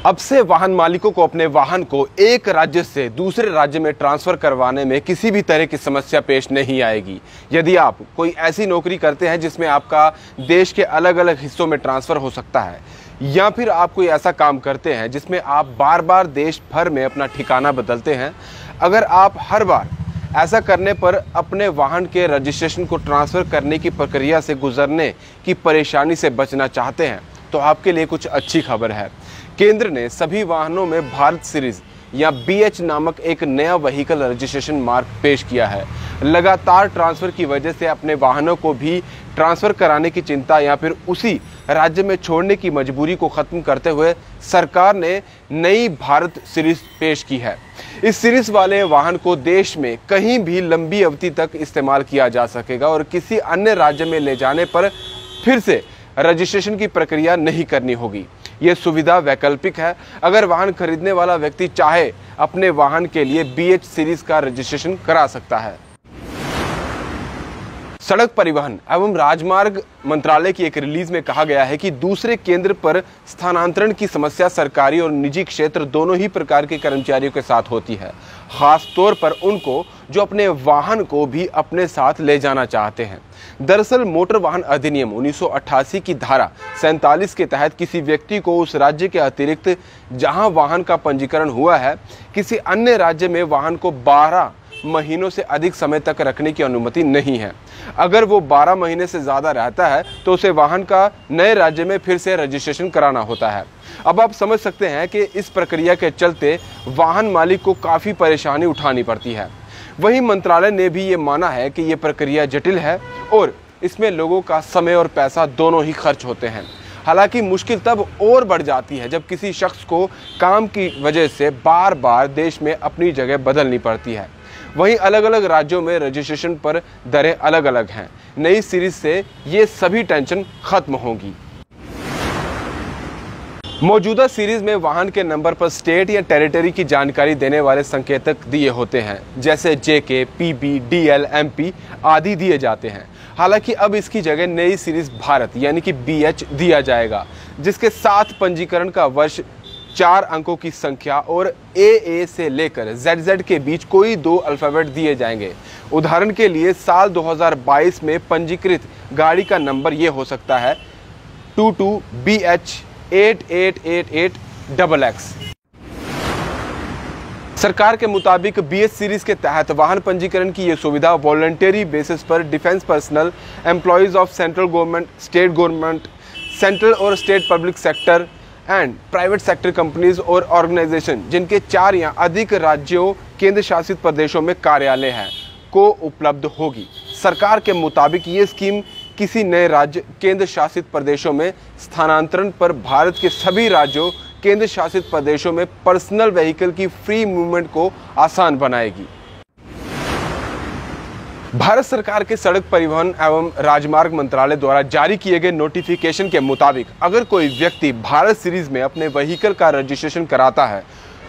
अब से वाहन मालिकों को अपने वाहन को एक राज्य से दूसरे राज्य में ट्रांसफर करवाने में किसी भी तरह की समस्या पेश नहीं आएगी। यदि आप कोई ऐसी नौकरी करते हैं जिसमें आपका देश के अलग अलग हिस्सों में ट्रांसफर हो सकता है, या फिर आप कोई ऐसा काम करते हैं जिसमें आप बार बार देश भर में अपना ठिकाना बदलते हैं, अगर आप हर बार ऐसा करने पर अपने वाहन के रजिस्ट्रेशन को ट्रांसफ़र करने की प्रक्रिया से गुजरने की परेशानी से बचना चाहते हैं तो आपके लिए कुछ अच्छी खबर है। केंद्र ने सभी वाहनों में भारत सीरीज या BH नामक एक नया व्हीकल रजिस्ट्रेशन मार्क पेश किया है। लगातार ट्रांसफ़र की वजह से अपने वाहनों को भी ट्रांसफ़र कराने की चिंता या फिर उसी राज्य में छोड़ने की मजबूरी को ख़त्म करते हुए सरकार ने नई भारत सीरीज पेश की है। इस सीरीज वाले वाहन को देश में कहीं भी लंबी अवधि तक इस्तेमाल किया जा सकेगा और किसी अन्य राज्य में ले जाने पर फिर से रजिस्ट्रेशन की प्रक्रिया नहीं करनी होगी। ये सुविधा वैकल्पिक है। अगर वाहन खरीदने वाला व्यक्ति चाहे अपने वाहन के लिए BH सीरीज का रजिस्ट्रेशन करा सकता है। सड़क परिवहन एवं राजमार्ग मंत्रालय की एक रिलीज में कहा गया है कि दूसरे केंद्र पर स्थानांतरण की समस्या सरकारी और निजी क्षेत्र दोनों ही प्रकार के कर्मचारियों के साथ होती है, खास तौर पर उनको जो अपने वाहन को भी अपने साथ ले जाना चाहते हैं। दरअसल मोटर वाहन अधिनियम 1988 की धारा 47 के तहत किसी व्यक्ति को उस राज्य के अतिरिक्त जहां वाहन का पंजीकरण हुआ है, किसी अन्य राज्य में वाहन को 12 महीनों से अधिक समय तक रखने की अनुमति नहीं है। अगर वो 12 महीने से ज़्यादा रहता है तो उसे वाहन का नए राज्य में फिर से रजिस्ट्रेशन कराना होता है। अब आप समझ सकते हैं कि इस प्रक्रिया के चलते वाहन मालिक को काफ़ी परेशानी उठानी पड़ती है। वहीं मंत्रालय ने भी ये माना है कि ये प्रक्रिया जटिल है और इसमें लोगों का समय और पैसा दोनों ही खर्च होते हैं। हालांकि मुश्किल तब और बढ़ जाती है जब किसी शख्स को काम की वजह से बार बार देश में अपनी जगह बदलनी पड़ती है। वहीं अलग अलग राज्यों में रजिस्ट्रेशन पर दरें अलग अलग हैं। नई सीरीज से ये सभी टेंशन खत्म होगी। मौजूदा सीरीज में वाहन के नंबर पर स्टेट या टेरिटरी की जानकारी देने वाले संकेतक दिए होते हैं, जैसे JK, PB, DL, MP आदि दिए जाते हैं। हालांकि अब इसकी जगह नई सीरीज भारत यानी कि BH दिया जाएगा, जिसके साथ पंजीकरण का वर्ष, 4 अंकों की संख्या और AA से लेकर ZZ के बीच कोई 2 अल्फ़ाबेट दिए जाएंगे। उदाहरण के लिए साल 2022 में पंजीकृत गाड़ी का नंबर ये हो सकता है 22BH8888XX। सरकार के मुताबिक BH सीरीज के तहत वाहन पंजीकरण की ये सुविधा वॉलंटरी बेसिस पर defence personnel, employees of central government, state government, central और state public sector and private sector companies और ऑर्गेनाइजेशन जिनके 4 या अधिक राज्यों, केंद्र शासित प्रदेशों में कार्यालय हैं, को उपलब्ध होगी। सरकार के मुताबिक ये स्कीम किसी नए राज्य, केंद्र शासित प्रदेशों में स्थानांतरण पर भारत के सभी राज्यों, केंद्र शासित प्रदेशों में पर्सनल व्हीकल की फ्री मूवमेंट को आसान बनाएगी। भारत सरकार के सड़क परिवहन एवं राजमार्ग मंत्रालय द्वारा जारी किए गए नोटिफिकेशन के मुताबिक अगर कोई व्यक्ति भारत सीरीज में अपने व्हीकल का रजिस्ट्रेशन कराता है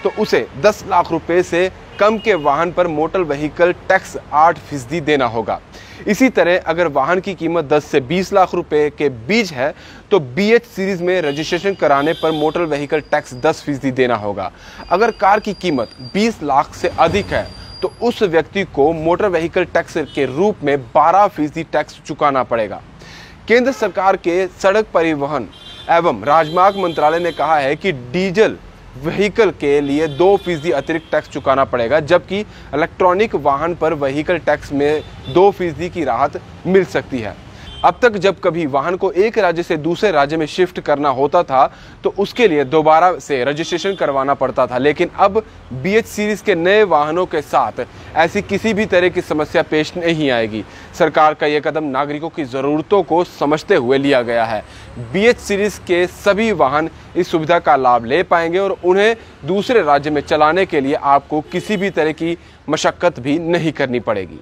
तो उसे 10 लाख रुपए से कम के वाहन पर मोटर व्हीकल टैक्स 8% देना होगा। इसी तरह अगर वाहन की कीमत 10 से 20 लाख रुपए के बीच है तो BH सीरीज में रजिस्ट्रेशन कराने पर मोटर व्हीकल टैक्स 10% देना होगा। अगर कार की कीमत 20 लाख से अधिक है तो उस व्यक्ति को मोटर व्हीकल टैक्स के रूप में 12% टैक्स चुकाना पड़ेगा। केंद्र सरकार के सड़क परिवहन एवं राजमार्ग मंत्रालय ने कहा है कि डीजल व्हीकल के लिए 2% अतिरिक्त टैक्स चुकाना पड़ेगा, जबकि इलेक्ट्रॉनिक वाहन पर व्हीकल टैक्स में 2% की राहत मिल सकती है। अब तक जब कभी वाहन को एक राज्य से दूसरे राज्य में शिफ्ट करना होता था तो उसके लिए दोबारा से रजिस्ट्रेशन करवाना पड़ता था, लेकिन अब BH सीरीज के नए वाहनों के साथ ऐसी किसी भी तरह की समस्या पेश नहीं आएगी। सरकार का यह कदम नागरिकों की ज़रूरतों को समझते हुए लिया गया है। BH सीरीज के सभी वाहन इस सुविधा का लाभ ले पाएंगे और उन्हें दूसरे राज्य में चलाने के लिए आपको किसी भी तरह की मशक्क़त भी नहीं करनी पड़ेगी।